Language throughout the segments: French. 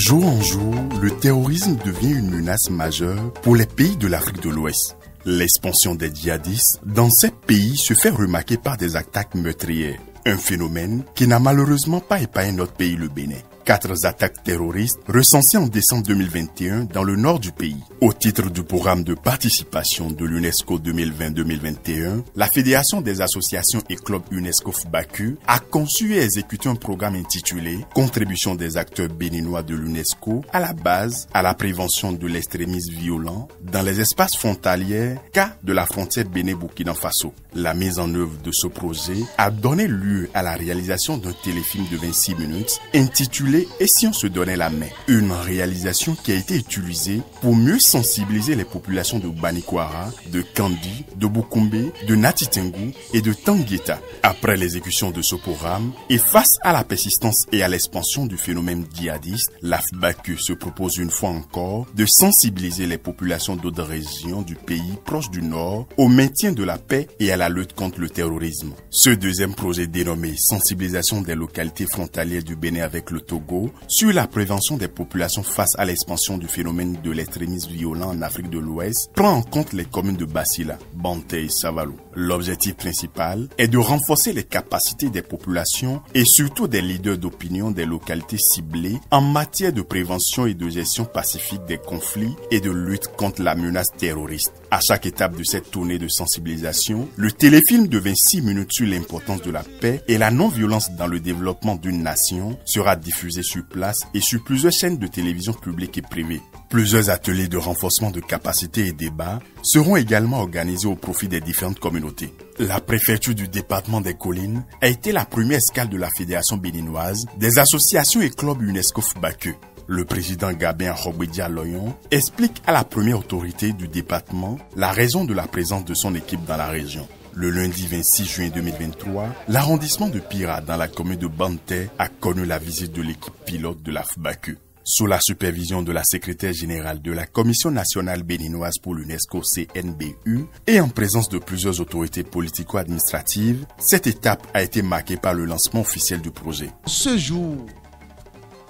jour en jour, le terrorisme devient une menace majeure pour les pays de l'Afrique de l'Ouest. L'expansion des djihadistes dans ces pays se fait remarquer par des attaques meurtrières. Un phénomène qui n'a malheureusement pas épargné notre pays, le Bénin. 4 attaques terroristes recensées en décembre 2021 dans le nord du pays. Au titre du programme de participation de l'UNESCO 2020-2021, la Fédération des associations et clubs UNESCO FBACU a conçu et exécuté un programme intitulé « Contribution des acteurs béninois de l'UNESCO à la base à la prévention de l'extrémisme violent dans les espaces frontaliers cas de la frontière Bénin-Burkina Faso ». La mise en œuvre de ce projet a donné lieu à la réalisation d'un téléfilm de 26 minutes intitulé « Et si on se donnait la main ?» Une réalisation qui a été utilisée pour mieux sensibiliser les populations de Banikwara, de Kandi, de Bukumbe, de Natitengu et de Tangueta. Après l'exécution de ce programme et face à la persistance et à l'expansion du phénomène djihadiste, la FBACU se propose une fois encore de sensibiliser les populations d'autres régions du pays proche du Nord au maintien de la paix et à la lutte contre le terrorisme. Ce deuxième projet dénommé « Sensibilisation des localités frontalières du Bénin avec le Togo » sur la prévention des populations face à l'expansion du phénomène de l'extrémisme violent en Afrique de l'Ouest prend en compte les communes de Basila, Banté et Savalou. L'objectif principal est de renforcer les capacités des populations et surtout des leaders d'opinion des localités ciblées en matière de prévention et de gestion pacifique des conflits et de lutte contre la menace terroriste. À chaque étape de cette tournée de sensibilisation, le téléfilm de 26 minutes sur l'importance de la paix et la non-violence dans le développement d'une nation sera diffusé sur place et sur plusieurs chaînes de télévision publiques et privées. Plusieurs ateliers de renforcement de capacités et débats seront également organisés au profit des différentes communautés. La préfecture du département des Collines a été la première escale de la Fédération béninoise des associations et clubs UNESCO FBACU. Le président Gabin Robédia Loyon explique à la première autorité du département la raison de la présence de son équipe dans la région. Le lundi 26 juin 2023, l'arrondissement de Pira dans la commune de Banté a connu la visite de l'équipe pilote de la FBACU. Sous la supervision de la secrétaire générale de la Commission nationale béninoise pour l'UNESCO CNBU et en présence de plusieurs autorités politico-administratives, cette étape a été marquée par le lancement officiel du projet. Ce jour,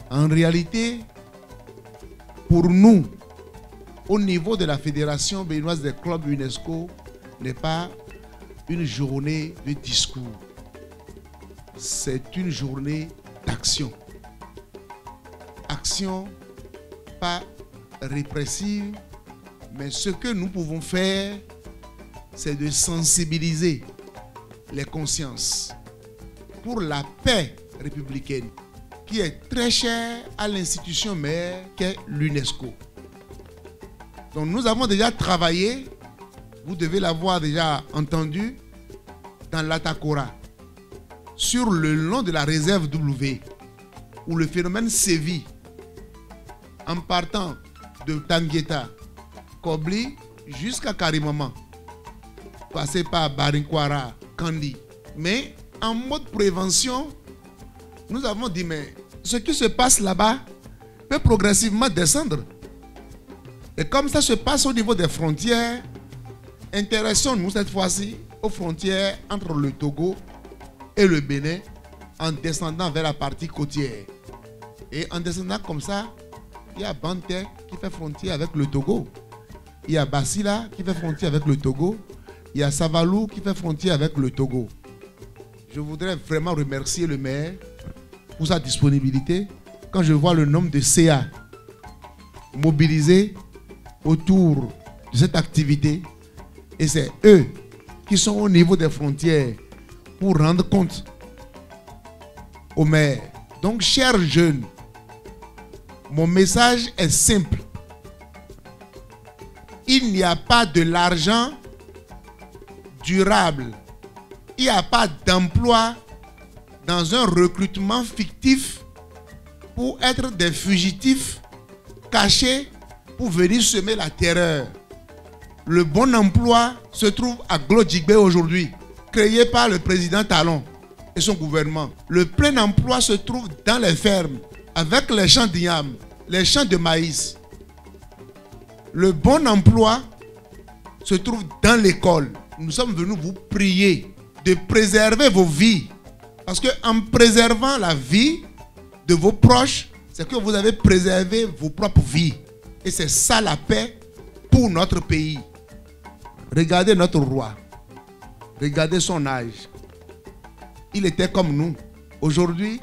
en réalité, pour nous, au niveau de la Fédération béninoise des clubs UNESCO, n'est pas une journée de discours. C'est une journée d'action. Action pas répressive, mais ce que nous pouvons faire, c'est de sensibiliser les consciences pour la paix républicaine qui est très chère à l'institution mère qu'est l'UNESCO. Donc nous avons déjà travaillé, vous devez l'avoir déjà entendu, dans l'Atakora, sur le long de la réserve W, où le phénomène sévit en partant de Tangueta, Kobli, jusqu'à Karimama, passer par Barinkwara, Kandi. Mais en mode prévention, nous avons dit, mais ce qui se passe là-bas peut progressivement descendre. Et comme ça se passe au niveau des frontières, intéressons-nous cette fois-ci aux frontières entre le Togo et le Bénin en descendant vers la partie côtière. Et en descendant comme ça, il y a Banté qui fait frontière avec le Togo. Il y a Basila qui fait frontière avec le Togo. Il y a Savalou qui fait frontière avec le Togo. Je voudrais vraiment remercier le maire pour sa disponibilité. Quand je vois le nombre de CA mobilisés autour de cette activité, et c'est eux qui sont au niveau des frontières pour rendre compte au maire. Donc, chers jeunes, mon message est simple. Il n'y a pas de l'argent durable. Il n'y a pas d'emploi dans un recrutement fictif pour être des fugitifs cachés pour venir semer la terreur. Le bon emploi se trouve à Glodjigbe aujourd'hui, créé par le président Talon et son gouvernement. Le plein emploi se trouve dans les fermes, avec les champs d'igname, les champs de maïs. Le bon emploi se trouve dans l'école. Nous sommes venus vous prier de préserver vos vies. Parce qu'en préservant la vie de vos proches, c'est que vous avez préservé vos propres vies. Et c'est ça la paix pour notre pays. Regardez notre roi. Regardez son âge. Il était comme nous. Aujourd'hui,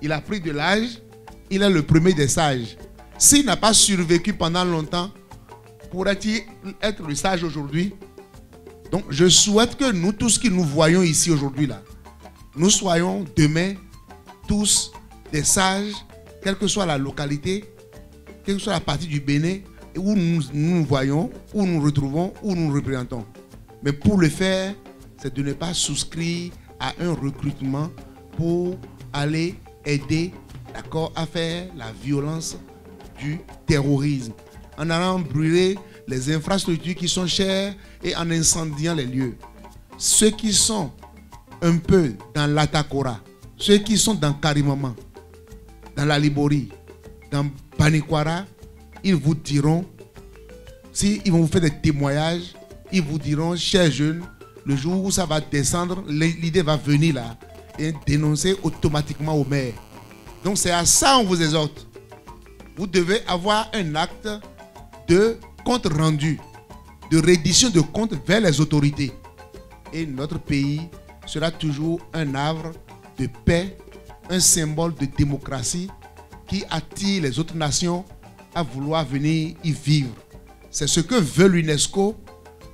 il a pris de l'âge. Il est le premier des sages. S'il n'a pas survécu pendant longtemps, pourrait-il être le sage aujourd'hui? Donc, je souhaite que nous, tous qui nous voyons ici aujourd'hui, là, nous soyons demain tous des sages, quelle que soit la localité, quelle que soit la partie du Bénin, où nous voyons, où nous nous retrouvons, où nous nous représentons. Mais pour le faire, c'est de ne pas souscrire à un recrutement pour aller aider, d'accord, à faire la violence du terrorisme, en allant brûler les infrastructures qui sont chères et en incendiant les lieux. Ceux qui sont un peu dans l'Atakora, ceux qui sont dans Karimama, dans la Libori, dans Banikwara, ils vous diront, si ils vont vous faire des témoignages, ils vous diront, chers jeunes, le jour où ça va descendre, l'idée va venir là et dénoncer automatiquement au maire. Donc c'est à ça qu'on vous exhorte. Vous devez avoir un acte de compte rendu, de reddition de comptes vers les autorités. Et notre pays sera toujours un havre de paix, un symbole de démocratie qui attire les autres nations à vouloir venir y vivre. C'est ce que veut l'UNESCO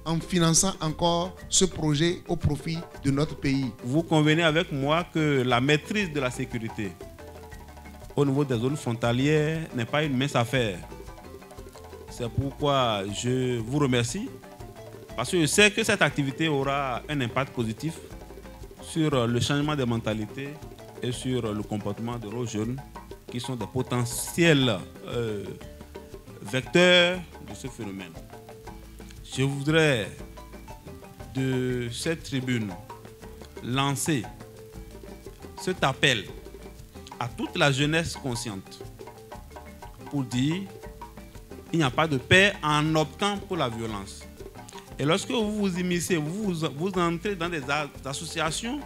en finançant encore ce projet au profit de notre pays. Vous convenez avec moi que la maîtrise de la sécurité au niveau des zones frontalières n'est pas une mince affaire. C'est pourquoi je vous remercie, parce que je sais que cette activité aura un impact positif sur le changement des mentalités et sur le comportement de nos jeunes qui sont des potentiels vecteurs de ce phénomène. Je voudrais de cette tribune lancer cet appel à toute la jeunesse consciente pour dire il n'y a pas de paix en optant pour la violence. Et lorsque vous vous immiscez, vous entrez dans des associations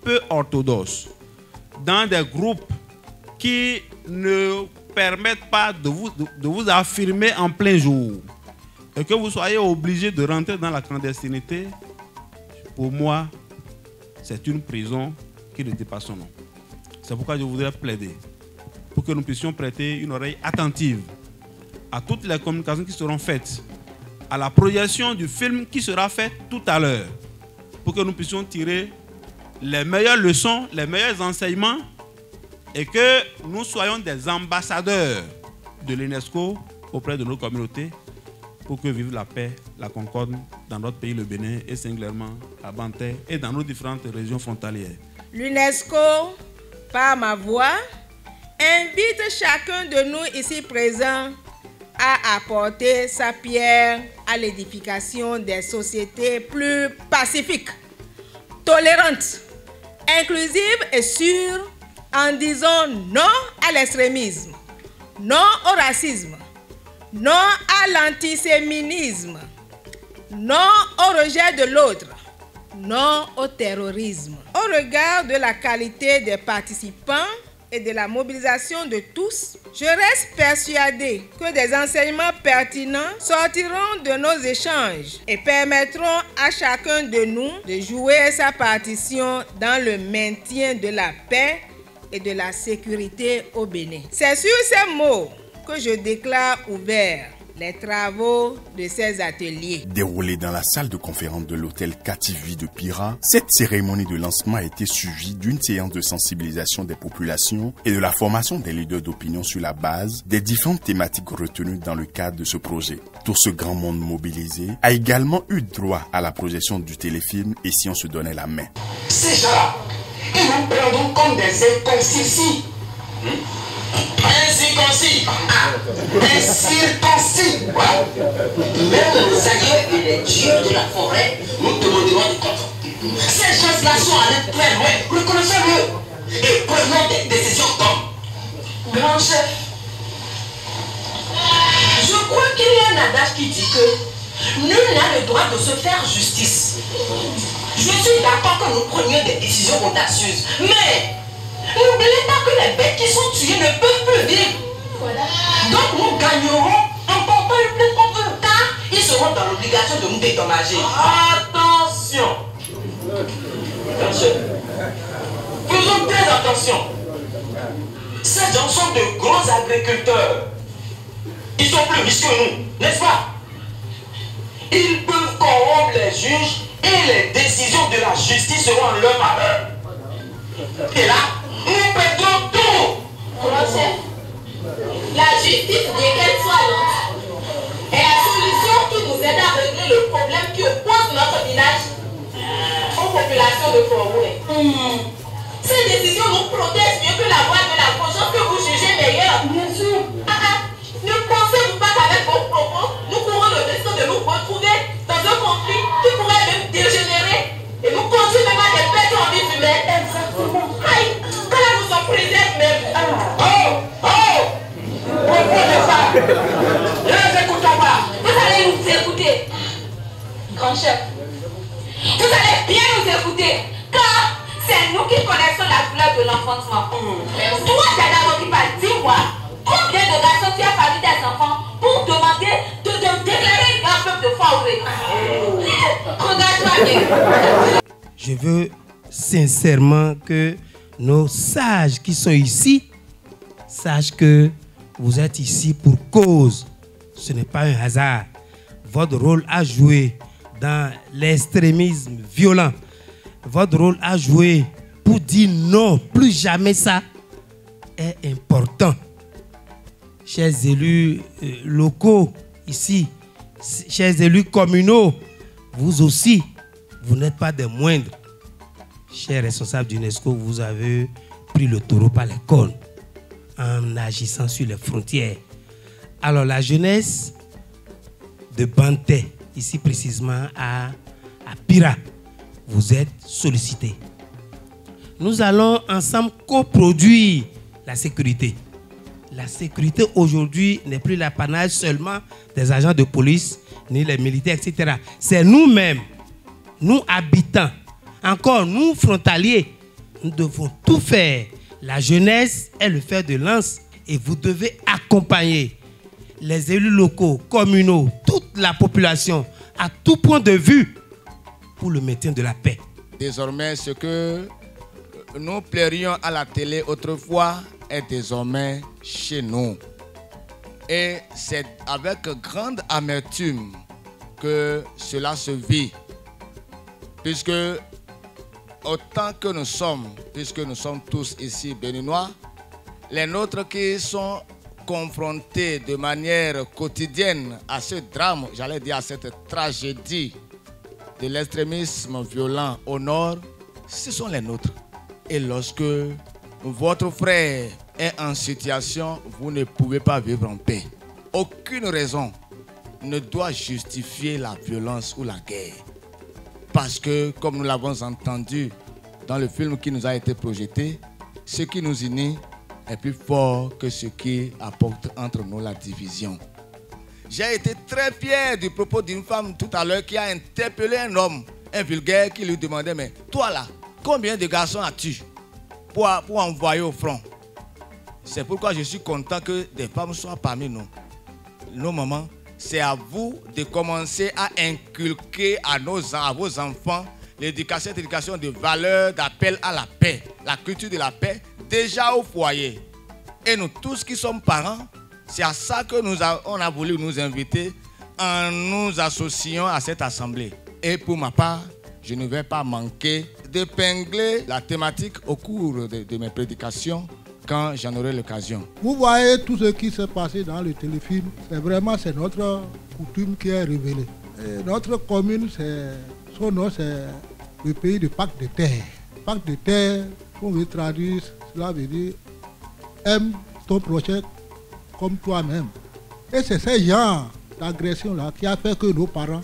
peu orthodoxes, dans des groupes qui ne permettent pas de vous affirmer en plein jour, et que vous soyez obligé de rentrer dans la clandestinité, pour moi, c'est une prison qui ne dit pas son nom. C'est pourquoi je voudrais plaider pour que nous puissions prêter une oreille attentive à toutes les communications qui seront faites, à la projection du film qui sera fait tout à l'heure, pour que nous puissions tirer les meilleures leçons, les meilleurs enseignements, et que nous soyons des ambassadeurs de l'UNESCO auprès de nos communautés, pour que vive la paix, la concorde dans notre pays, le Bénin, et singulièrement à Banté et dans nos différentes régions frontalières. L'UNESCO, par ma voix, invite chacun de nous ici présents à apporter sa pierre à l'édification des sociétés plus pacifiques, tolérantes, inclusives et sûres, en disant non à l'extrémisme, non au racisme, non à l'antisémitisme, non au rejet de l'autre, non au terrorisme. Au regard de la qualité des participants et de la mobilisation de tous, je reste persuadé que des enseignements pertinents sortiront de nos échanges et permettront à chacun de nous de jouer sa partition dans le maintien de la paix et de la sécurité au Bénin. C'est sur ces mots que je déclare ouverts les travaux de ces ateliers. Déroulée dans la salle de conférence de l'hôtel Kativi de Pira, cette cérémonie de lancement a été suivie d'une séance de sensibilisation des populations et de la formation des leaders d'opinion sur la base des différentes thématiques retenues dans le cadre de ce projet. Tout ce grand monde mobilisé a également eu droit à la projection du téléfilm Et si on se donnait la main. Ces gens-là, ils nous prendront comme des incirconcis. Incirconcis. Incirconcis. Même les aïeux et les dieux de la forêt nous demanderont du compte. Ces gens-là sont allés très loin. Reconnaissons-le et prenons des décisions comme. Grand chef, je crois qu'il y a un adage qui dit que nul n'a le droit de se faire justice. Je suis d'accord que nous prenions des décisions audacieuses, mais n'oubliez pas que les bêtes qui sont tuées ne peuvent plus plus vivre. Donc nous gagnerons en portant une plainte contre eux, car ils seront dans l'obligation de nous dédommager. Attention. Faisons très attention. Ces gens sont de gros agriculteurs. Ils sont plus riches que nous, n'est-ce pas? Ils peuvent corrompre les juges et les décisions de la justice seront en leur faveur. Et là, nous perdons tout. Mon chef, la justice, bien qu'elle soit lente, est la solution qui nous aide à régler le problème qui oppose notre village aux populations de Fort-Rouet. Ces décisions nous protègent mieux que la voix de la conscience que vous jugez meilleure. Bien sûr. Ne pensez-vous pas qu'avec vos propos, nous courons le risque de nous retrouver dans un conflit qui pourrait même dégénérer et nous conduire même à des pertes en vie humaine? Exactement. Aïe, quand là nous sommes présidents même. Ne les écoutons pas. Vous allez nous écouter, grand chef. Vous allez bien nous écouter, car c'est nous qui connaissons la douleur de l'enfantement. Toi, Jada qui parle, dis-moi, combien de garçons tu as fallu des enfants pour demander de déclarer un peuple de Fort-Rouet? Regarde-toi bien. Je veux sincèrement que nos sages qui sont ici sachent que vous êtes ici pour cause. Ce n'est pas un hasard. Votre rôle à jouer dans l'extrémisme violent, votre rôle à jouer pour dire non, plus jamais ça, est important. Chers élus locaux ici, chers élus communaux, vous aussi, vous n'êtes pas des moindres. Chers responsables d'UNESCO, vous avez pris le taureau par les cornes en agissant sur les frontières. Alors la jeunesse de Banté, ici précisément à Pira, vous êtes sollicités. Nous allons ensemble coproduire la sécurité. La sécurité aujourd'hui n'est plus l'apanage seulement des agents de police, ni les militaires, etc. C'est nous-mêmes, nous habitants, encore nous frontaliers, nous devons tout faire. La jeunesse est le fer de lance et vous devez accompagner les élus locaux, communaux, toute la population à tout point de vue pour le maintien de la paix. Désormais, ce que nous plairions à la télé autrefois est désormais chez nous. Et c'est avec grande amertume que cela se vit. Puisque autant que nous sommes, puisque nous sommes tous ici béninois, les nôtres qui sont confrontés de manière quotidienne à ce drame, j'allais dire à cette tragédie de l'extrémisme violent au nord, ce sont les nôtres. Et lorsque votre frère est en situation, vous ne pouvez pas vivre en paix. Aucune raison ne doit justifier la violence ou la guerre. Parce que, comme nous l'avons entendu dans le film qui nous a été projeté, ce qui nous unit est plus fort que ce qui apporte entre nous la division. J'ai été très fier du propos d'une femme tout à l'heure qui a interpellé un homme, un vulgaire, qui lui demandait « Mais toi là, combien de garçons as-tu pour envoyer au front ?» C'est pourquoi je suis content que des femmes soient parmi nous. Nos mamans, c'est à vous de commencer à inculquer à vos enfants l'éducation de valeurs, d'appel à la paix, la culture de la paix, déjà au foyer. Et nous tous qui sommes parents, c'est à ça que on a voulu nous inviter en nous associant à cette assemblée. Et pour ma part, je ne vais pas manquer d'épingler la thématique au cours de mes prédications quand j'en aurai l'occasion. Vous voyez tout ce qui s'est passé dans le téléfilm, c'est notre coutume qui est révélée. Et notre commune, son nom, c'est le pays de Pacte de terre. Pacte de terre, on veut traduire, cela veut dire aime ton prochain comme toi-même. Et c'est ce genre d'agression-là qui a fait que nos parents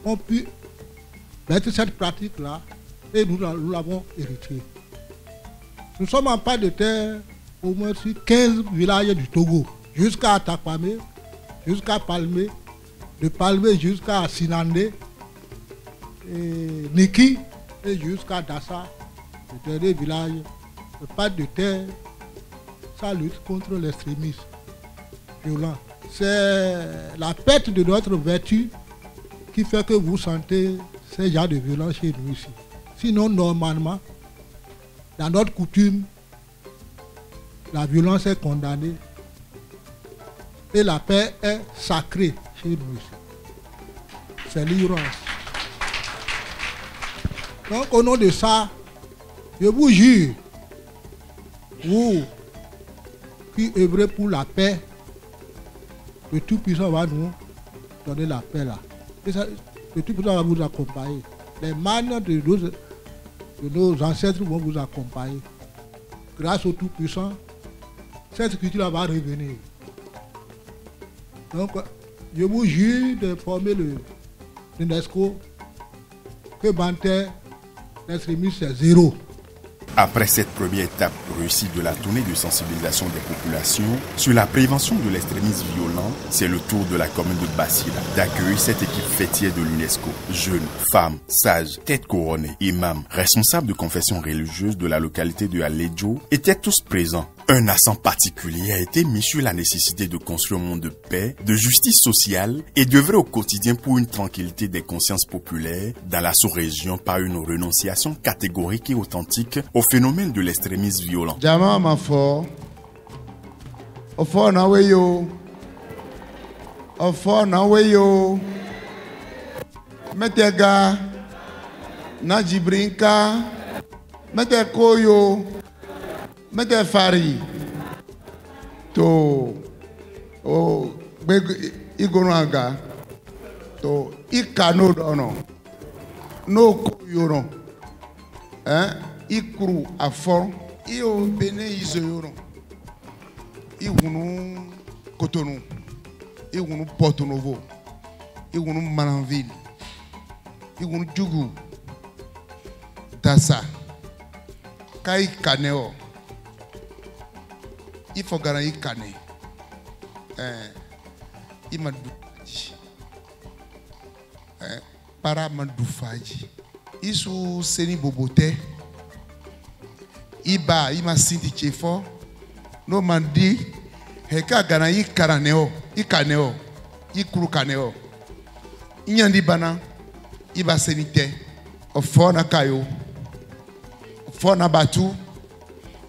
ont pu mettre cette pratique-là et nous l'avons hérité. Nous sommes en Pacte de terre au moins sur 15 villages du Togo, jusqu'à Takwame, jusqu'à Palmé, de Palmé jusqu'à Sinandé, Niki et jusqu'à Dassa, le dernier village. Le Pacte de terre, ça lutte contre l'extrémisme violent. C'est la perte de notre vertu qui fait que vous sentez ces genres de violence chez nous ici. Sinon, normalement, dans notre coutume, la violence est condamnée et la paix est sacrée chez nous ici. C'est l'ignorance. Donc, au nom de ça, je vous jure, vous qui œuvrez pour la paix, le Tout-Puissant va nous donner la paix là. Et ça, le Tout-Puissant va vous accompagner. Les manes de nos ancêtres vont vous accompagner. Grâce au Tout-Puissant, cette culture va revenir. Donc, je vous jure d'informer l'UNESCO que Banter, l'extrémisme, c'est 0. Après cette première étape réussie de la tournée de sensibilisation des populations sur la prévention de l'extrémisme violent, c'est le tour de la commune de Bassila d'accueillir cette équipe fêtière de l'UNESCO. Jeunes, femmes, sages, têtes couronnées, imams, responsables de confessions religieuses de la localité de Aledjo étaient tous présents. Un accent particulier a été mis sur la nécessité de construire un monde de paix, de justice sociale et d'œuvrer au quotidien pour une tranquillité des consciences populaires dans la sous-région par une renonciation catégorique et authentique au phénomène de l'extrémisme violent. Jama mafo, ofo na weyo, metega, na jibrinka, metekoyo. Mete fari to o igonaga to ikano dono no koyoro ikuru afor io bene izoyoro igunu Cotonou igunu Porto Novo igunu Mananville igunu Djougou Dassa kai kaneo il faut gagner Kane. Il m'a dit. Para Mandoufaji. Il sous Seni Bobote. Il m'a senti chefo. No mandi. Heka gagner Karaneo. I Kaneo. I Kuru Kaneo. Il y a des bana. Il va seniter. Au fond na Kayo. Au fond na Batu. Au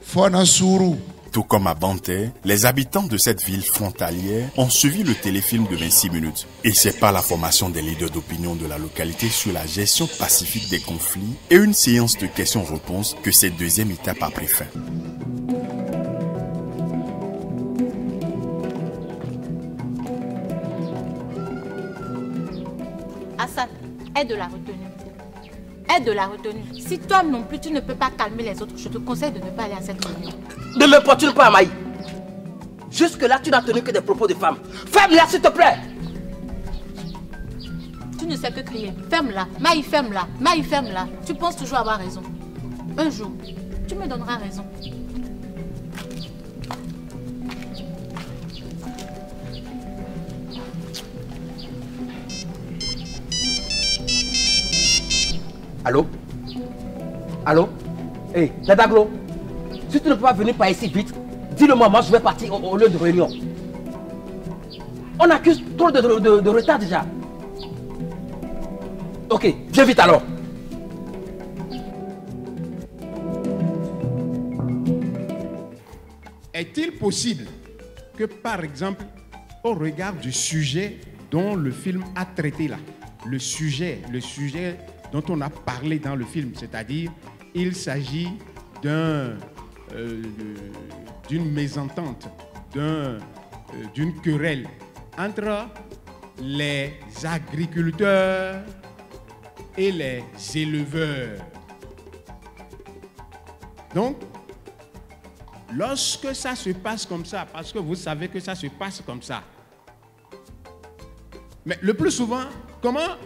fond na Sourou. Tout comme à Banter, les habitants de cette ville frontalière ont suivi le téléfilm de 26 minutes. Et c'est par la formation des leaders d'opinion de la localité sur la gestion pacifique des conflits et une séance de questions-réponses que cette deuxième étape a pris fin. Assad, aide de la retenue. Aide de la retenue. Si toi non plus tu ne peux pas calmer les autres, je te conseille de ne pas aller à cette réunion. Ne m'importune pas, Maï. Jusque-là, tu n'as tenu que des propos de femmes. Ferme-la, s'il te plaît. Tu ne sais que crier. Ferme-la. Maï, ferme-la. Maï, ferme-la. Tu penses toujours avoir raison. Un jour, tu me donneras raison. Allô? Allô? Hé, Dadaglo, si tu ne peux pas venir par ici vite, dis-le-moi, moi je vais partir au lieu de réunion. On accuse trop de retard déjà. Ok, viens vite alors. Est-il possible que, par exemple, au regard du sujet dont le film a traité là, le sujet dont on a parlé dans le film, c'est-à-dire il s'agit d'une mésentente, d'une querelle entre les agriculteurs et les éleveurs. Donc, lorsque ça se passe comme ça, parce que vous savez que ça se passe comme ça, mais le plus souvent, comment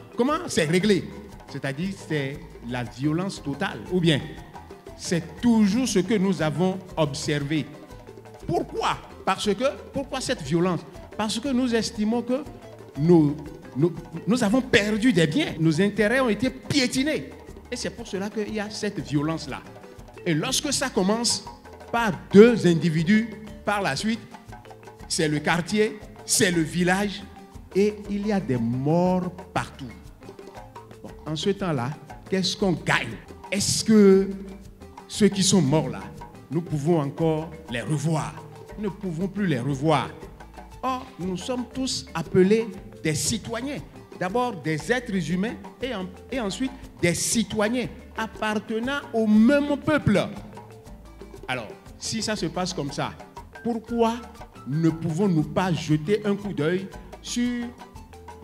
c'est réglé? C'est-à-dire c'est la violence totale, ou bien c'est toujours ce que nous avons observé. Pourquoi? Pourquoi cette violence? Parce que nous estimons que nous avons perdu des biens, nos intérêts ont été piétinés. Et c'est pour cela qu'il y a cette violence-là. Et lorsque ça commence par deux individus par la suite, c'est le quartier, c'est le village et il y a des morts partout. Bon, en ce temps-là, qu'est-ce qu'on gagne? Est-ce que ceux qui sont morts là, nous pouvons encore les revoir? Nous ne pouvons plus les revoir. Or, nous sommes tous appelés des citoyens. D'abord des êtres humains et ensuite des citoyens appartenant au même peuple. Alors, si ça se passe comme ça, pourquoi ne pouvons-nous pas jeter un coup d'œil sur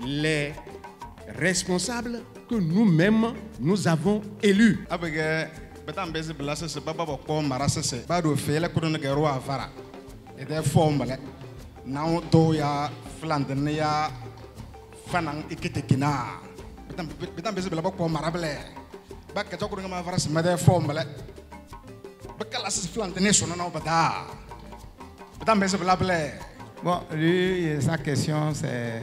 les responsables que nous-mêmes nous avons élus? Fanang iketekina betam bezi bela bako marable ba ka jokuru ngama varas made formule ba kala sis flantene sono na bada betam bezi bela ble. Bon, lui, sa question c'est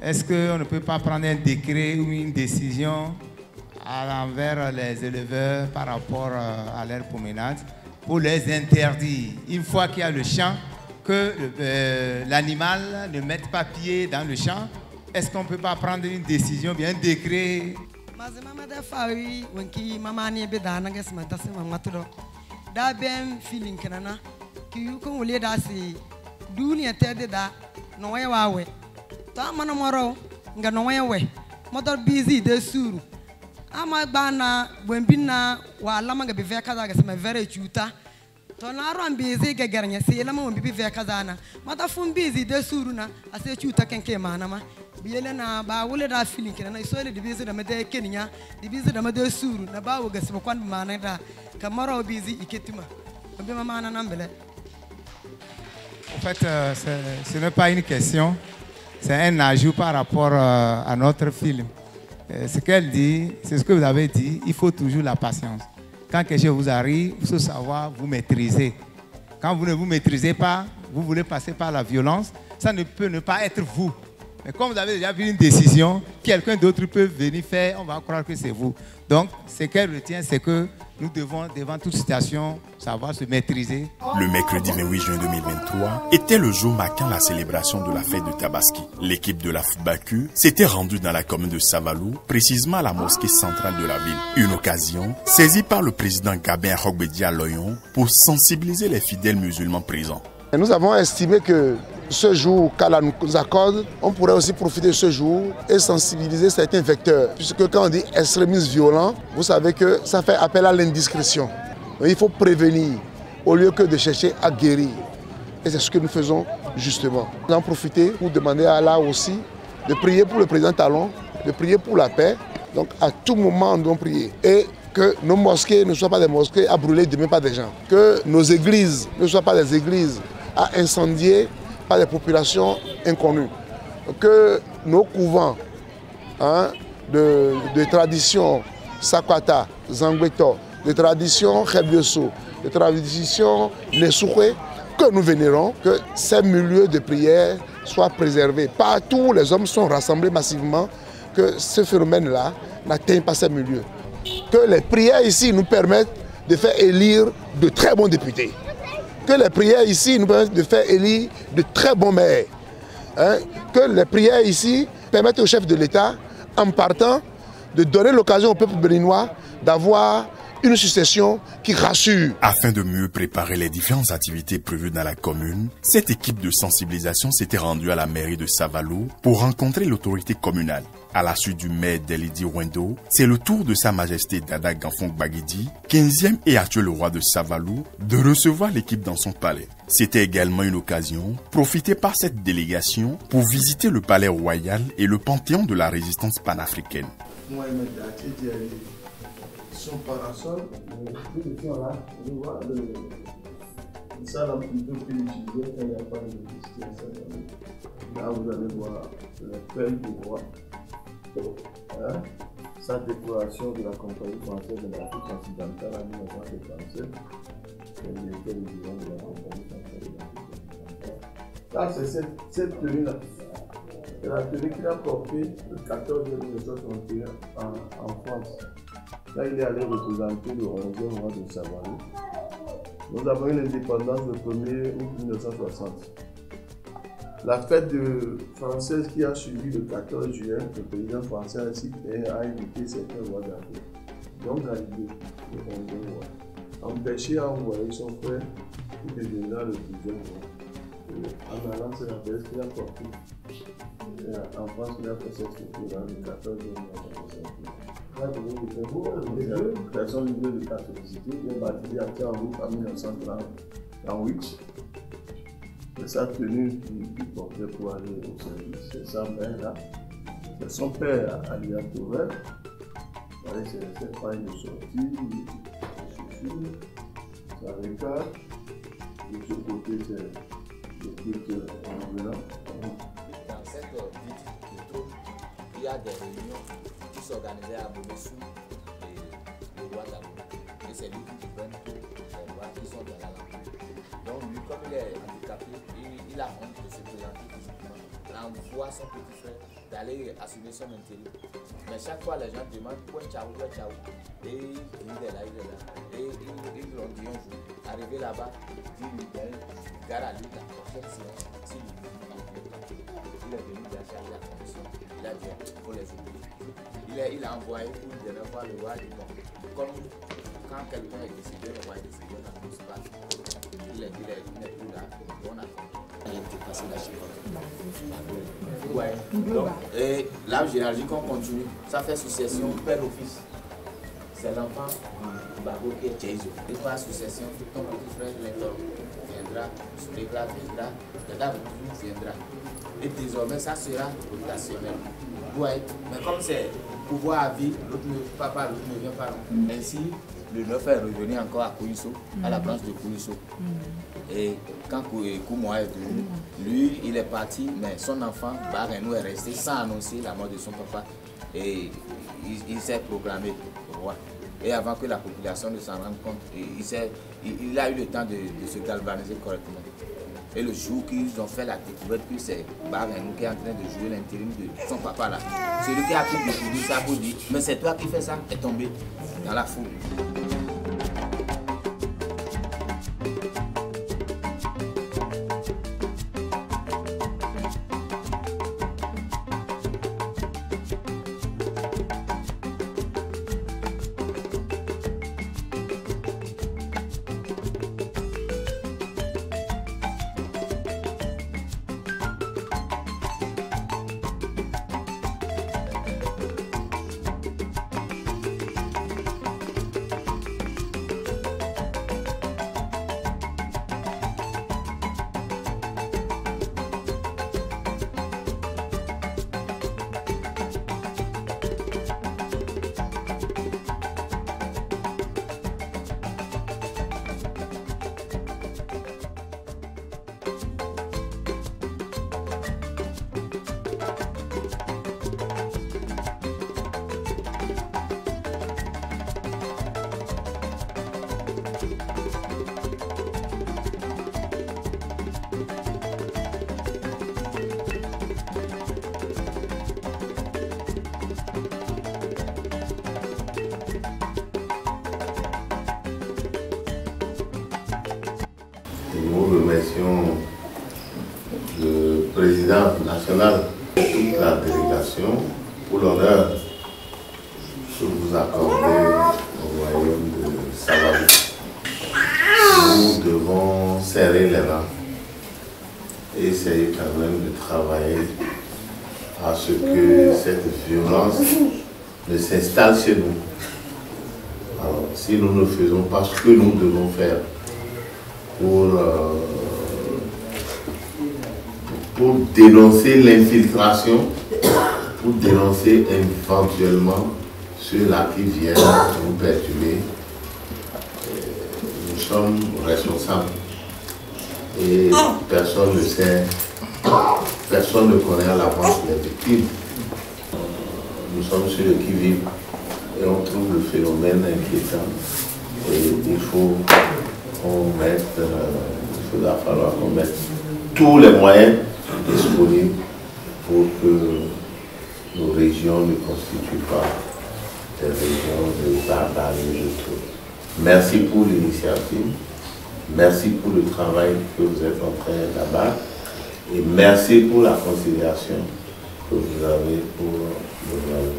est-ce qu'on ne peut pas prendre un décret ou une décision envers les éleveurs par rapport à leur promenade pour les interdire une fois qu'il y a le champ que l'animal ne mette pas pied dans le champ? Est-ce qu'on ne peut pas prendre une décision, bien un décret? Tonaro ambizi gegernya si lama mo bibi ve kazana mata fun bizi de suruna ase chuta kenke manama biyele na ba wule da feeling kina na isole de bizi da mede kenya de bizi da mede suru na ba wo gasi kwan manada kamaro bizi iketima be mama na nambele. En fait, ce n'est pas une question, c'est un ajout par rapport à notre film. Ce qu'elle dit, c'est ce que vous avez dit, il faut toujours la patience. Quand quelque chose vous arrive, il faut savoir vous maîtriser. Quand vous ne vous maîtrisez pas, vous voulez passer par la violence, ça ne peut ne pas être vous. Mais comme vous avez déjà vu une décision, quelqu'un d'autre peut venir faire, on va croire que c'est vous. Donc, ce qu'elle retient, c'est que nous devons, devant toute situation, savoir se maîtriser. Le mercredi 28 juin 2023 était le jour marquant la célébration de la fête de Tabaski. L'équipe de la FBACU s'était rendue dans la commune de Savalou, précisément à la mosquée centrale de la ville. Une occasion saisie par le président Gabin Rogbédia Loyon pour sensibiliser les fidèles musulmans présents. Nous avons estimé que ce jour qu'Allah nous accorde, on pourrait aussi profiter de ce jour et sensibiliser certains vecteurs. Puisque quand on dit extrémisme violent, vous savez que ça fait appel à l'indiscrétion. Il faut prévenir au lieu que de chercher à guérir. Et c'est ce que nous faisons justement. Nous en profiter pour demander à Allah aussi de prier pour le président Talon, de prier pour la paix. Donc à tout moment, nous devons prier. Et que nos mosquées ne soient pas des mosquées à brûler demain par des gens. Que nos églises ne soient pas des églises à incendier par des populations inconnues. Que nos couvents de tradition Sakwata, Zangweto, de tradition Khebioso, de tradition Nesoué, que nous vénérons, que ces milieux de prière soient préservés. Partout où les hommes sont rassemblés massivement, que ce phénomène-là n'atteigne pas ces milieux. Que les prières ici nous permettent de faire élire de très bons députés. Que les prières ici nous permettent de faire élire de très bons maires. Que les prières ici permettent au chef de l'État, en partant, de donner l'occasion au peuple béninois d'avoir une succession qui rassure. Afin de mieux préparer les différentes activités prévues dans la commune, cette équipe de sensibilisation s'était rendue à la mairie de Savalou pour rencontrer l'autorité communale. À la suite du maire Delidi Wendo, c'est le tour de Sa Majesté Dada Ganfong Bagidi, 15e et actuel roi de Savalou, de recevoir l'équipe dans son palais. C'était également une occasion profitée par cette délégation pour visiter le palais royal et le panthéon de la résistance panafricaine. Son parasol, nous étions là, on voit le salle un petit peu plus utilisé quand il n'y a pas d'électricité. Là, vous allez voir les feuilles du roi, sa décoration de la compagnie française de l'Afrique occidentale en 1957, qui était le divan de la compagnie française de l'Afrique occidentale. Ça, c'est cette tenue-là. C'est la tenue qu'il a portée le 14 juillet 1961 en France. Là, il est allé représenter le 11e roi de Savalou. Nous avons eu l'indépendance le 1er août 1960. La fête française qui a suivi le 14 juin, le président français a invité certains rois d'Afrique, donc Galilée, le 11e roi, empêché à envoyer son frère qui deviendra le 12e roi. En allant se rappeler ce qu'il a porté. En France, il a fait cette structure le 14 juin 1960. Personne libre de catholicité, il est baptisé à Tiarouk en 1938. C'est sa tenue qu'il portait pour aller au service. C'est sa mère là. C'est son père, Alia Tourelle. Avec ses pailles de sortie, ses chaussures, sa récarte. De ce côté, c'est le culte enveloppant. Dans cette ville de trône, il y a des réunions qui s'organisaient à Bomessou et le roi d'Abou. Et c'est lui qui gouverne tous les rois qui sont dans la langue. Donc lui, comme il est handicapé, il a honte de se présenter physiquement. Il envoie son petit frère d'aller assurer son intérim. Mais chaque fois, les gens demandent où est Tchaou, où est Tchaou. Et il est là, il est là. Et ils l'ont dit un jour. Arrivé là-bas, il dit lui, gare à lui, la prochaine séance, s'il lui dit, il est venu chercher la commission. Il a dit, il faut les oublier. Il a envoyé pour une dernière fois le roi dit bon. Comme quand quelqu'un est décédé, le roi est décédé, on n'annonce pas. Il n'est plus là, on a fait. Il était passé la chiffre. Ouais. Donc, et la généalogie qu'on continue, ça fait succession père-office. C'est l'enfant du Babo qui est Jésus. Et par succession, ton petit frère Lentor viendra, Soulégra viendra, Dada viendra. Et désormais, ça sera rotationnel. Ouais. Mais comme c'est pouvoir à vie, l'autre ne pas, l'autre ne vient pas. Ainsi, le 9 est revenu encore à Kouyisso, à la branche de Kouyisso. Et quand Koumoua est venu, lui, il est parti, mais son enfant, Barenou, est resté sans annoncer la mort de son papa. Et il s'est proclamé roi. Et avant que la population ne s'en rende compte, il a eu le temps de se galvaniser correctement. Et le jour qu'ils ont fait la découverte que c'est Barenou qui est en train de jouer l'intérim de son papa là, celui qui a pu découvrir ça pour dire, mais c'est toi qui fais ça, est tombé dans la foule. Nous remercions le président national et toute la délégation pour l'honneur que vous accordez au royaume de Savary. Nous devons serrer les rangs et essayer quand même de travailler à ce que cette violence ne s'installe chez nous. Alors, si nous ne faisons pas ce que nous devons faire pour dénoncer l'infiltration, pour dénoncer éventuellement ceux-là qui viennent nous perturber, nous sommes responsables. Et personne ne sait, personne ne connaît à l'avance les victimes. Nous sommes sur le qui-vive et on trouve le phénomène inquiétant. Et il faut qu'on mette, il va falloir qu'on mette tous les moyens disponibles pour que nos régions ne constituent pas des régions de barbarie et de tout. Merci pour l'initiative Merci pour le travail que vous êtes en train d'abattre et merci pour la considération que vous avez pour le Valais.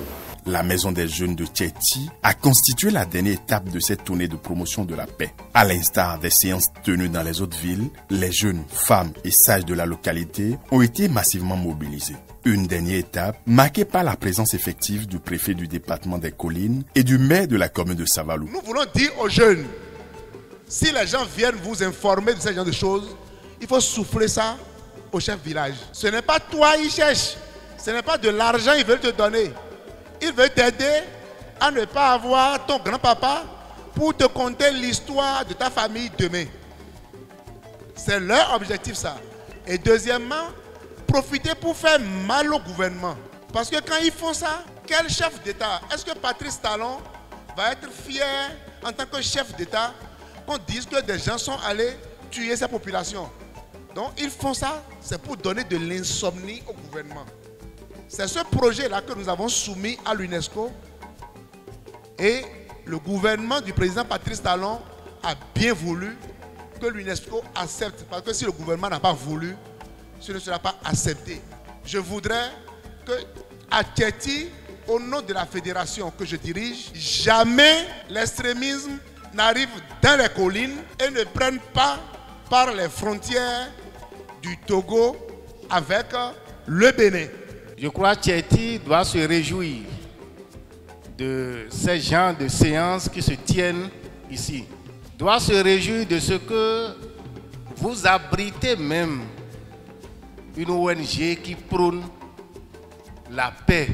La Maison des Jeunes de Tchéti a constitué la dernière étape de cette tournée de promotion de la paix. À l'instar des séances tenues dans les autres villes, les jeunes, femmes et sages de la localité ont été massivement mobilisés. Une dernière étape marquée par la présence effective du préfet du département des Collines et du maire de la commune de Savalou. Nous voulons dire aux jeunes, si les gens viennent vous informer de ce genre de choses, il faut souffler ça au chef village. Ce n'est pas toi ils cherchent, ce n'est pas de l'argent qu'ils veulent te donner. Ils veulent t'aider à ne pas avoir ton grand-papa pour te conter l'histoire de ta famille demain. C'est leur objectif ça. Et deuxièmement, profiter pour faire mal au gouvernement. Parce que quand ils font ça, quel chef d'État? Est-ce que Patrice Talon va être fier en tant que chef d'État qu'on dise que des gens sont allés tuer sa population? Donc ils font ça, c'est pour donner de l'insomnie au gouvernement. C'est ce projet-là que nous avons soumis à l'UNESCO et le gouvernement du président Patrice Talon a bien voulu que l'UNESCO accepte. Parce que si le gouvernement n'a pas voulu, ce ne sera pas accepté. Je voudrais que à Tchéti, au nom de la fédération que je dirige, jamais l'extrémisme n'arrive dans les collines et ne prenne pas par les frontières du Togo avec le Bénin. Je crois que Tchéti doit se réjouir de ces genres de séances qui se tiennent ici. Doit se réjouir de ce que vous abritez même une ONG qui prône la paix,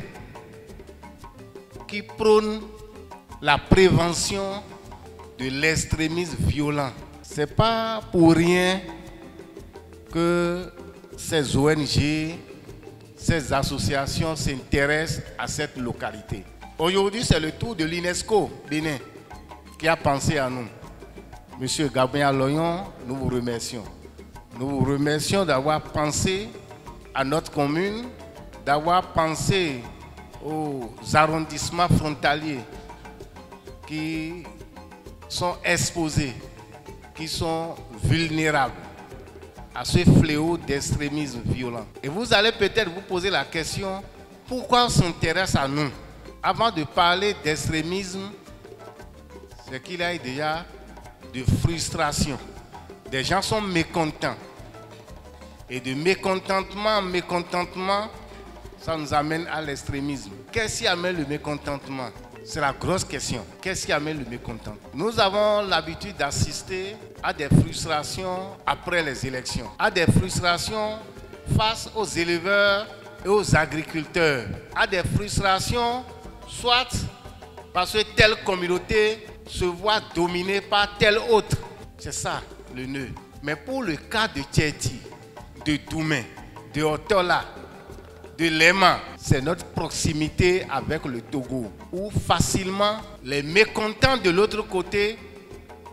qui prône la prévention de l'extrémisme violent. Ce n'est pas pour rien que ces ONG, ces associations s'intéressent à cette localité. Aujourd'hui, c'est le tour de l'UNESCO Bénin qui a pensé à nous. Monsieur Gabriel Loyon, nous vous remercions. Nous vous remercions d'avoir pensé à notre commune, d'avoir pensé aux arrondissements frontaliers qui sont exposés, qui sont vulnérables à ce fléau d'extrémisme violent. Et vous allez peut-être vous poser la question, pourquoi on s'intéresse à nous? Avant de parler d'extrémisme, c'est qu'il y a déjà de frustration. Des gens sont mécontents. Et de mécontentement en mécontentement, ça nous amène à l'extrémisme. Qu'est-ce qui amène le mécontentement? C'est la grosse question. Qu'est-ce qui amène le mécontentement? Nous avons l'habitude d'assister à des frustrations après les élections, à des frustrations face aux éleveurs et aux agriculteurs, à des frustrations soit parce que telle communauté se voit dominée par telle autre. C'est ça le nœud. Mais pour le cas de Tchéti, de Doumé, de Otola, de Léman, c'est notre proximité avec le Togo, où facilement les mécontents de l'autre côté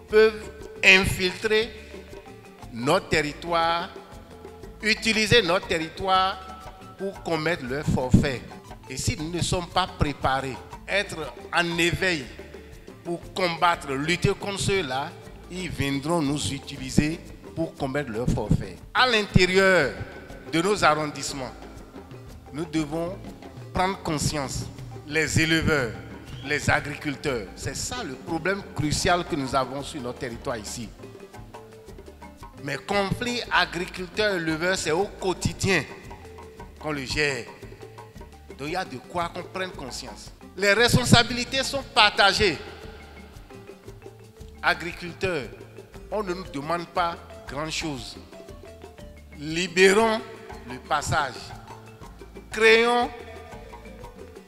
peuvent infiltrer notre territoire, utiliser notre territoire pour commettre leur forfait. Et si nous ne sommes pas préparés, être en éveil pour combattre, lutter contre ceux-là, ils viendront nous utiliser pour commettre leur forfait. À l'intérieur de nos arrondissements, nous devons prendre conscience, les éleveurs, les agriculteurs. C'est ça le problème crucial que nous avons sur notre territoire ici. Mais conflit agriculteur-éleveur, c'est au quotidien qu'on le gère. Donc il y a de quoi qu'on prenne conscience. Les responsabilités sont partagées. Agriculteurs, on ne nous demande pas grand-chose. Libérons le passage. Créons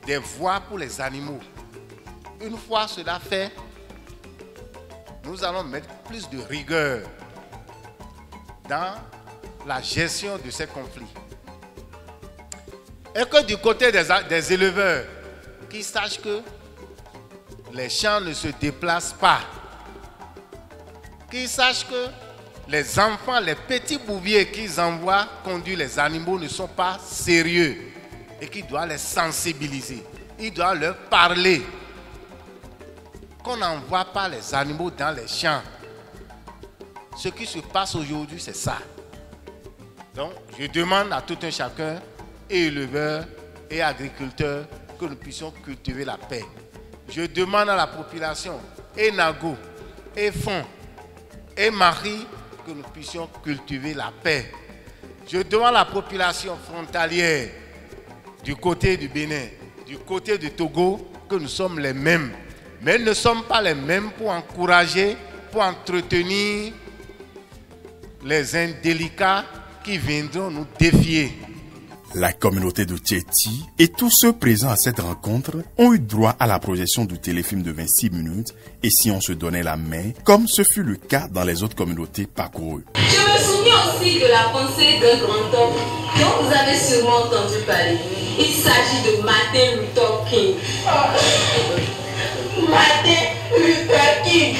des voies pour les animaux. Une fois cela fait, nous allons mettre plus de rigueur dans la gestion de ces conflits. Et que du côté des éleveurs, qu'ils sachent que les champs ne se déplacent pas. Qu'ils sachent que les enfants, les petits bouviers qu'ils envoient conduire les animaux ne sont pas sérieux et qu'ils doivent les sensibiliser. Ils doivent leur parler. Qu'on n'envoie pas les animaux dans les champs. Ce qui se passe aujourd'hui, c'est ça. Donc, je demande à tout un chacun, et éleveurs et agriculteurs, que nous puissions cultiver la paix. Je demande à la population, et Nago, et Fon, et Marie, que nous puissions cultiver la paix. Je demande à la population frontalière du côté du Bénin, du côté du Togo, que nous sommes les mêmes. Mais nous ne sommes pas les mêmes pour encourager, pour entretenir les indélicats qui viendront nous défier. La communauté de Tchéti et tous ceux présents à cette rencontre ont eu droit à la projection du téléfilm de 26 minutes et si on se donnait la main, comme ce fut le cas dans les autres communautés parcourues. Je me souviens aussi de la pensée d'un grand homme dont vous avez sûrement entendu parler. Il s'agit de Martin Luther King. Martin Luther King.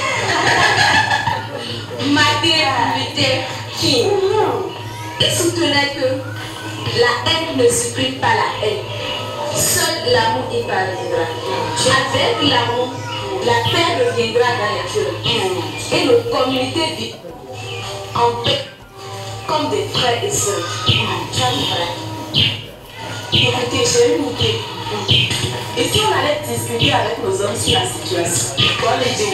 Martin Luther King. Il soutenait que la haine ne supprime pas la haine. Seul l'amour y parviendra. Avec l'amour, la paix reviendra dans les cœurs. Et nos communautés vivent en paix comme des frères et sœurs. Écoutez, j'ai une idée. Et si on allait discuter avec nos hommes sur la situation? Allons-y.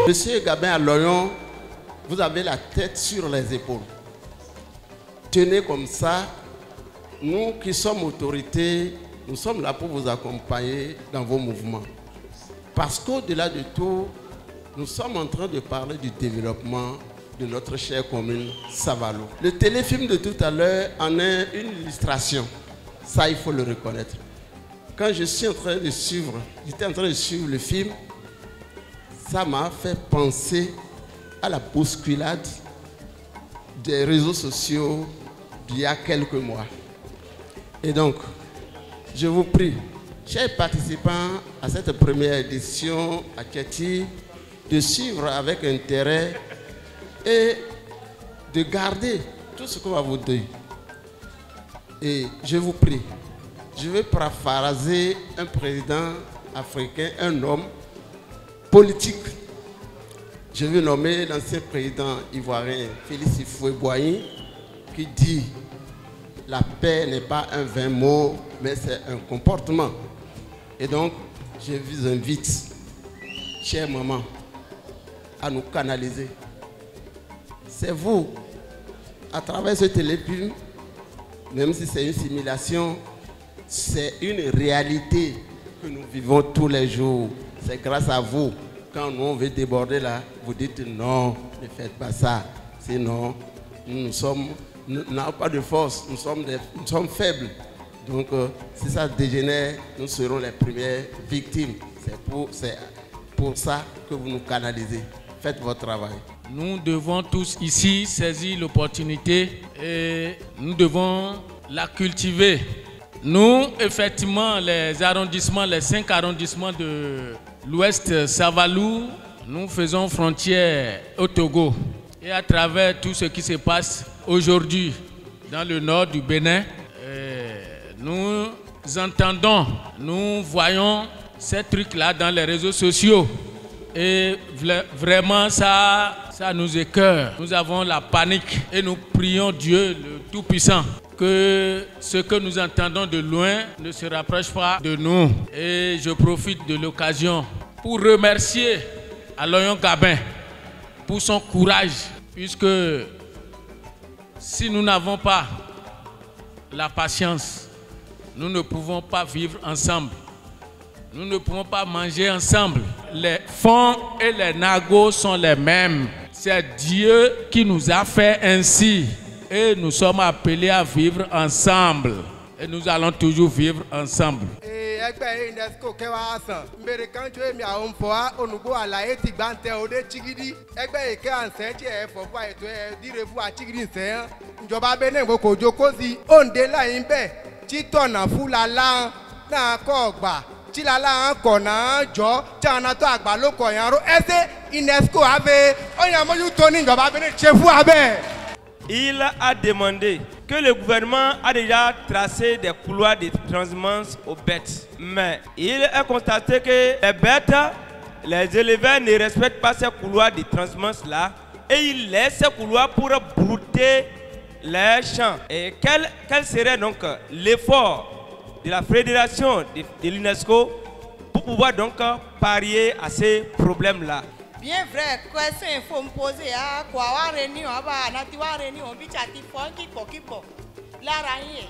Monsieur Gabin à Lorient, vous avez la tête sur les épaules. Tenez comme ça. Nous qui sommes autorités, nous sommes là pour vous accompagner dans vos mouvements. Parce qu'au-delà de tout, nous sommes en train de parler du développement de notre chère commune Savalo. Le téléfilm de tout à l'heure en est une illustration. Ça, il faut le reconnaître. Quand je suis en train de suivre, j'étais en train de suivre le film, ça m'a fait penser à la bousculade des réseaux sociaux d'il y a quelques mois. Et donc, je vous prie, chers participants à cette première édition à Tchéti, de suivre avec intérêt et de garder tout ce qu'on va vous dire. Et je vous prie, je vais paraphraser un président africain, un homme politique. Je vais nommer l'ancien président ivoirien Félix Houphouët-Boigny qui dit « La paix n'est pas un vain mot, mais c'est un comportement ». Et donc, je vous invite, chère maman, à nous canaliser. C'est vous, à travers ce téléfilm, même si c'est une simulation, c'est une réalité que nous vivons tous les jours. C'est grâce à vous. Quand nous on veut déborder là, vous dites non, ne faites pas ça. Sinon, nous n'avons pas de force, nous sommes faibles. Donc, si ça dégénère, nous serons les premières victimes. C'est pour ça que vous nous canalisez. Faites votre travail. Nous devons tous ici saisir l'opportunité et nous devons la cultiver. Nous, effectivement, les 5 arrondissements de l'Ouest Savalou, nous faisons frontière au Togo. Et à travers tout ce qui se passe aujourd'hui dans le nord du Bénin, nous entendons, nous voyons ces trucs-là dans les réseaux sociaux. Et vraiment, ça nous écoeure. Nous avons la panique et nous prions Dieu, le Tout-Puissant, que ce que nous entendons de loin ne se rapproche pas de nous. Et je profite de l'occasion pour remercier Aloyon Gabin pour son courage, puisque si nous n'avons pas la patience, nous ne pouvons pas vivre ensemble. Nous ne pouvons pas manger ensemble. Les fonds et les nagos sont les mêmes. C'est Dieu qui nous a fait ainsi. Et nous sommes appelés à vivre ensemble. Et nous allons toujours vivre ensemble. náà kọ́ gbà tí lálá ń kọ̀ náà jọ tí àwọn àtọ́ àgbà ló kọ̀ yẹn ró ẹsẹ̀ UNESCO abẹ́ ọ̀yàn mójútó ní ìjọba abẹ́rẹ́ ṣe fún abẹ́. Il a demandé que le gouvernement a déjà tracé des couloirs de transhumance aux bêtes. Mais il a constaté que les bêtes, les éleveurs ne respectent pas ces couloirs de transhumance-là et ils laissent ces couloirs pour brouter les champs. Et quel serait donc l'effort de la fédération de l'UNESCO pour pouvoir donc parier à ces problèmes-là? Bien vrai, question il faut me poser à quoi wa réunion aba nati wa réunion bi chati fonki kokipo la rayin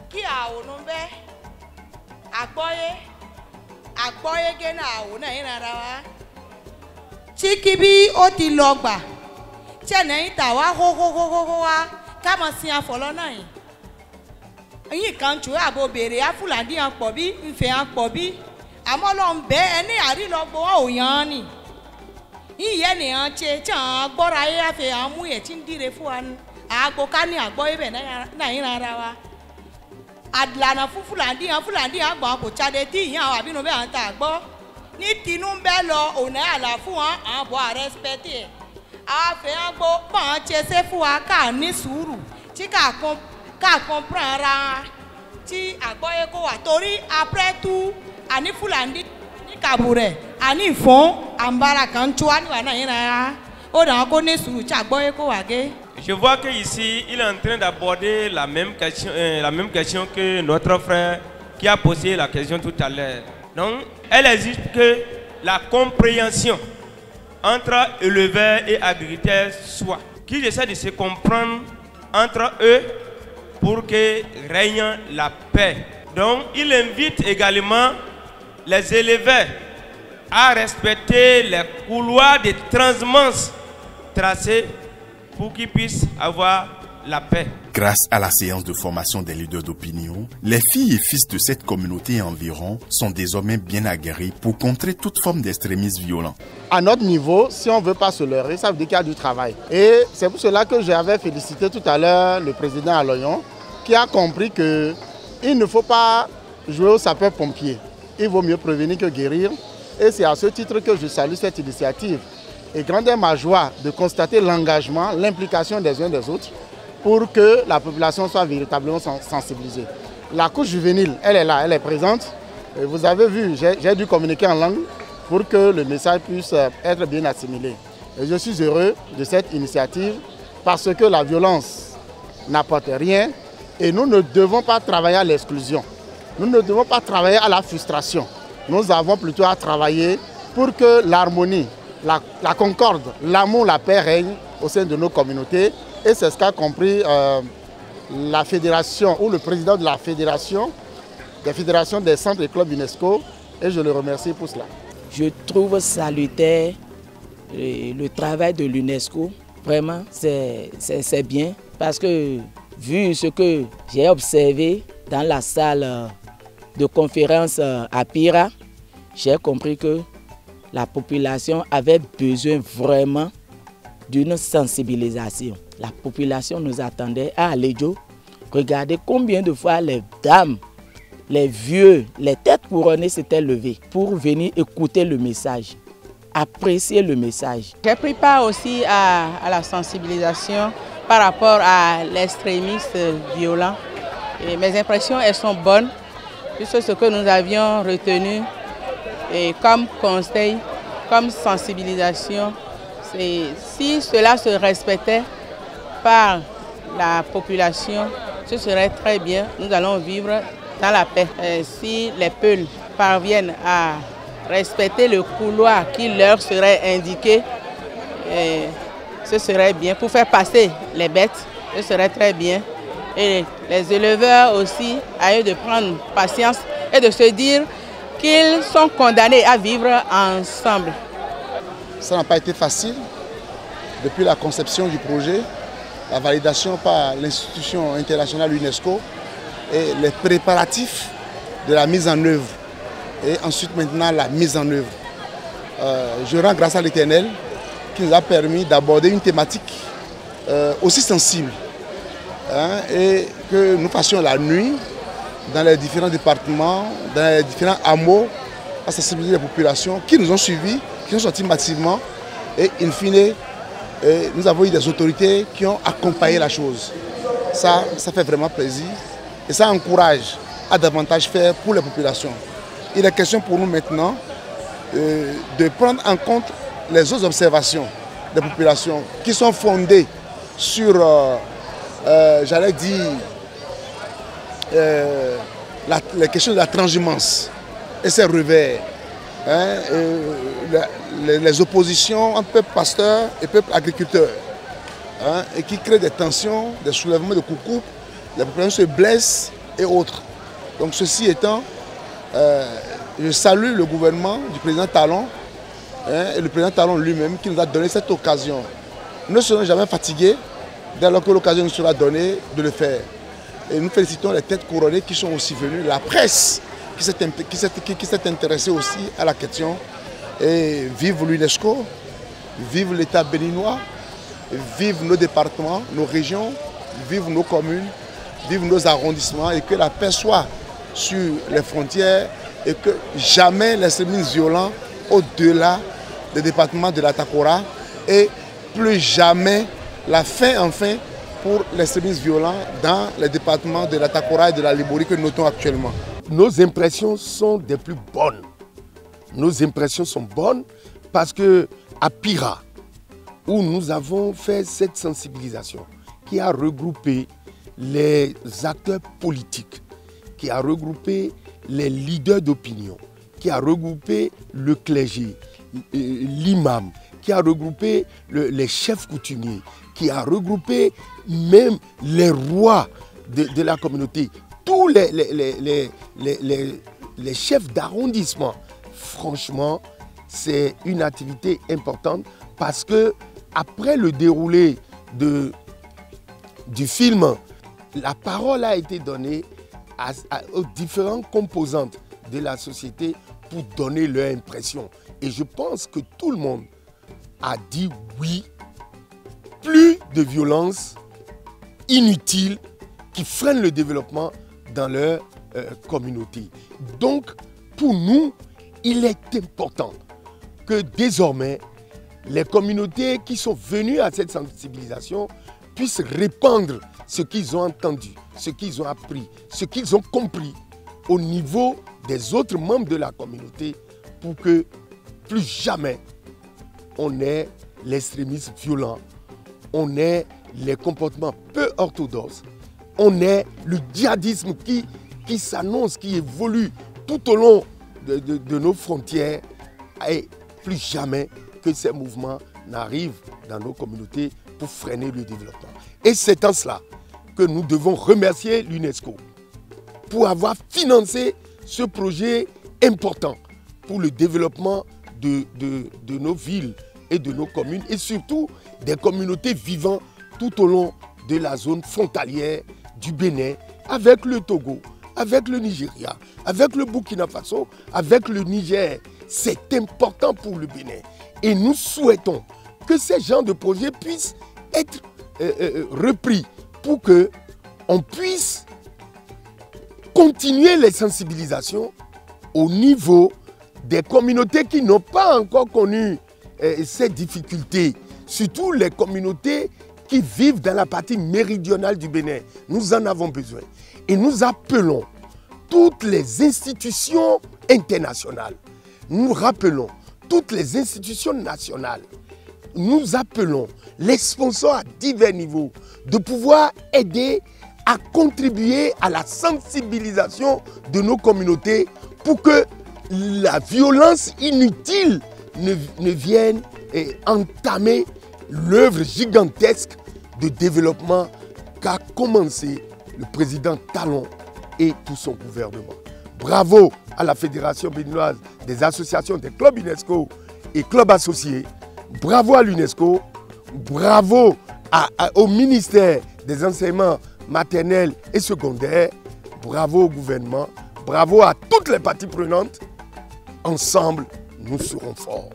ki a onu be agboye ge na o na yin ara wa chiki bi o ti lọ gba che na yin ta wa ho wa ka mo sin afolo na yin kan chu abo bere afuladi an po bi nfe an po bi àmọ́ lọ ń bẹ ẹni àrílọ́gbọ́ òyàn ni ìyẹn nìyẹn ṣe gbọ́ra ayé àfẹ́ àmú ẹ̀ tí ń dire fún wa àgbo ká ní àgbọ́ ibẹ̀ náà yín ara wa àdìlànà fún fúlàndì àgbọ̀n kò jáde tí ìyẹn àwọn àbínú bẹ́ẹ̀ ń ta àgbọ́ ní tinú bẹ́ẹ̀ lọ ònà àlà fún wọn àbọ̀ àrẹ́spẹ́tì ẹ̀ àfẹ́ àgbo pọ̀n ṣe ṣe fún wa ká ní sùúrù tí ká comprend ara tí àgbọ́ yẹ kó wà torí après tout àní fúlàndì ní kàbùrẹ̀ àní ìfọ́n àǹbára kan tó wá níwà náà yín rárá ó dàn kó ní sùúrù tí àgbọ́ yẹ kó wà gé. Je vois qu'ici, il est en train d'aborder la même question que notre frère qui a posé la question tout à l'heure. Donc, elle exige que la compréhension entre éleveurs et agriculteurs soit, qu'ils essaient de se comprendre entre eux pour que règne la paix. Donc, il invite également les éleveurs à respecter les couloirs de transhumance tracés pour qu'ils puissent avoir la paix. Grâce à la séance de formation des leaders d'opinion, les filles et fils de cette communauté environ sont désormais bien aguerris pour contrer toute forme d'extrémisme violent. À notre niveau, si on ne veut pas se leurrer, ça veut dire qu'il y a du travail. Et c'est pour cela que j'avais félicité tout à l'heure le président Aloyon, qui a compris qu'il ne faut pas jouer au sapeur-pompier. Il vaut mieux prévenir que guérir. Et c'est à ce titre que je salue cette initiative. Et grande est ma joie de constater l'engagement, l'implication des uns des autres pour que la population soit véritablement sensibilisée. La couche juvénile, elle est là, elle est présente. Et vous avez vu, j'ai dû communiquer en langue pour que le message puisse être bien assimilé. Et je suis heureux de cette initiative parce que la violence n'apporte rien et nous ne devons pas travailler à l'exclusion. Nous ne devons pas travailler à la frustration. Nous avons plutôt à travailler pour que l'harmonie, la concorde, l'amour, la paix règne au sein de nos communautés. Et c'est ce qu'a compris la fédération ou le président de la fédération, des fédérations des centres et clubs UNESCO. Et je le remercie pour cela. Je trouve salutaire le travail de l'UNESCO. Vraiment, c'est bien parce que vu ce que j'ai observé dans la salle de conférence à Pira, j'ai compris que la population avait besoin vraiment d'une sensibilisation. La population nous attendait à Alédio. Regardez combien de fois les dames, les vieux, les têtes couronnées s'étaient levées pour venir écouter le message, apprécier le message. J'ai pris part aussi à la sensibilisation par rapport à l'extrémisme violent. Et mes impressions, elles sont bonnes, puisque ce que nous avions retenu et comme conseil, comme sensibilisation, si cela se respectait par la population, ce serait très bien. Nous allons vivre dans la paix. Si les peuples parviennent à respecter le couloir qui leur serait indiqué, ce serait bien. Pour faire passer les bêtes, ce serait très bien. Et les éleveurs aussi, à eux de prendre patience et de se dire qu'ils sont condamnés à vivre ensemble. Ça n'a pas été facile depuis la conception du projet, la validation par l'institution internationale UNESCO et les préparatifs de la mise en œuvre et ensuite maintenant la mise en œuvre. Je rends grâce à l'Éternel qui nous a permis d'aborder une thématique aussi sensible et que nous fassions la nuit, dans les différents départements, dans les différents hameaux, à sensibiliser les populations qui nous ont suivis, qui sont sortis massivement. Et in fine, nous avons eu des autorités qui ont accompagné la chose. Ça fait vraiment plaisir et ça encourage à davantage faire pour les populations. Il est question pour nous maintenant de prendre en compte les autres observations des populations qui sont fondées sur, j'allais dire, les questions de la transhumance et ses revers. Hein, les oppositions entre peuple pasteur et peuple agriculteur, hein, et qui créent des tensions, des soulèvements de coucou, les populations se blessent et autres. Donc ceci étant, je salue le gouvernement du président Talon, hein, et le président Talon lui-même qui nous a donné cette occasion. Nous ne serons jamais fatigués dès lors que l'occasion nous sera donnée de le faire. Et nous félicitons les têtes couronnées qui sont aussi venues, la presse qui s'est intéressée aussi à la question. Et vive l'UNESCO, vive l'État béninois, vive nos départements, nos régions, vive nos communes, vive nos arrondissements et que la paix soit sur les frontières et que jamais l'extrémisme violent au-delà des départements de la Takora et plus jamais la fin enfin pour l'extrémisme violent dans les départements de la Takora et de la Libori que nous notons actuellement. Nos impressions sont des plus bonnes. Nos impressions sont bonnes parce que à Pira, où nous avons fait cette sensibilisation qui a regroupé les acteurs politiques, qui a regroupé les leaders d'opinion, qui a regroupé le clergé, l'imam, qui a regroupé les chefs coutumiers, qui a regroupé même les rois de la communauté, tous les chefs d'arrondissement. Franchement, c'est une activité importante parce que après le déroulé du film, la parole a été donnée aux différentes composantes de la société pour donner leur impression. Et je pense que tout le monde a dit oui, plus de violence inutile qui freine le développement dans leur communauté. Donc, pour nous, il est important que désormais, les communautés qui sont venues à cette sensibilisation puissent répandre ce qu'ils ont entendu, ce qu'ils ont appris, ce qu'ils ont compris au niveau des autres membres de la communauté pour que plus jamais on ait l'extrémisme violent, on ait les comportements peu orthodoxes, on ait le djihadisme qui s'annonce, qui évolue tout au long de nos frontières et plus jamais que ces mouvements n'arrivent dans nos communautés pour freiner le développement. Et c'est en cela que nous devons remercier l'UNESCO pour avoir financé ce projet important pour le développement de nos villes et de nos communes et surtout des communautés vivant tout au long de la zone frontalière du Bénin avec le Togo, avec le Nigeria, avec le Burkina Faso, avec le Niger. C'est important pour le Bénin. Et nous souhaitons que ces genres de projets puissent être repris pour qu'on puisse continuer les sensibilisations au niveau des communautés qui n'ont pas encore connu ces difficultés, surtout les communautés qui vivent dans la partie méridionale du Bénin. Nous en avons besoin. Et nous appelons toutes les institutions internationales, nous rappelons toutes les institutions nationales, nous appelons les sponsors à divers niveaux de pouvoir aider à contribuer à la sensibilisation de nos communautés pour que la violence inutile ne vienne entamer l'œuvre gigantesque de développement qu'a commencé le président Talon et tout son gouvernement. Bravo à la Fédération béninoise des associations des clubs UNESCO et clubs associés. Bravo à l'UNESCO. Bravo au ministère des enseignements maternels et secondaires. Bravo au gouvernement. Bravo à toutes les parties prenantes. Ensemble, nous serons forts.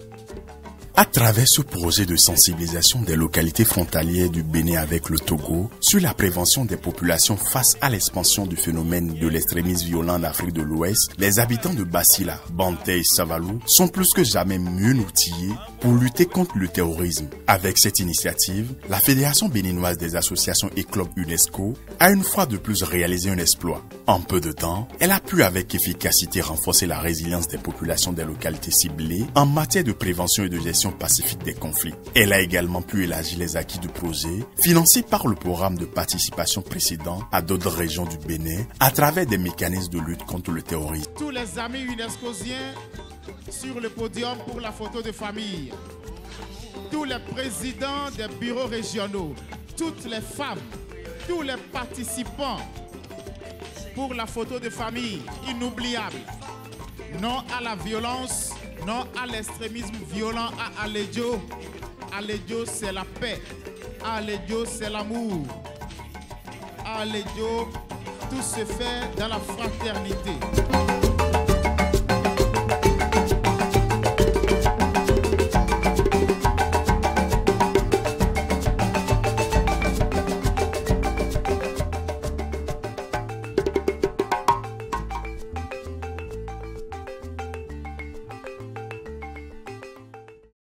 À travers ce projet de sensibilisation des localités frontalières du Bénin avec le Togo sur la prévention des populations face à l'expansion du phénomène de l'extrémisme violent en Afrique de l'Ouest, les habitants de Basila, Banté et Savalou sont plus que jamais mieux outillés pour lutter contre le terrorisme. Avec cette initiative, la Fédération béninoise des associations et clubs UNESCO a une fois de plus réalisé un exploit. En peu de temps, elle a pu avec efficacité renforcer la résilience des populations des localités ciblées en matière de prévention et de gestion pacifique des conflits. Elle a également pu élargir les acquis du projet, financé par le programme de participation précédent à d'autres régions du Bénin, à travers des mécanismes de lutte contre le terrorisme. Tous les amis UNESCO-siens sur le podium pour la photo de famille. Tous les présidents des bureaux régionaux, toutes les femmes, tous les participants pour la photo de famille inoubliable. Non à la violence, non à l'extrémisme violent à Alédio. Alédio, c'est la paix. Alédio, c'est l'amour. Alédio, tout se fait dans la fraternité.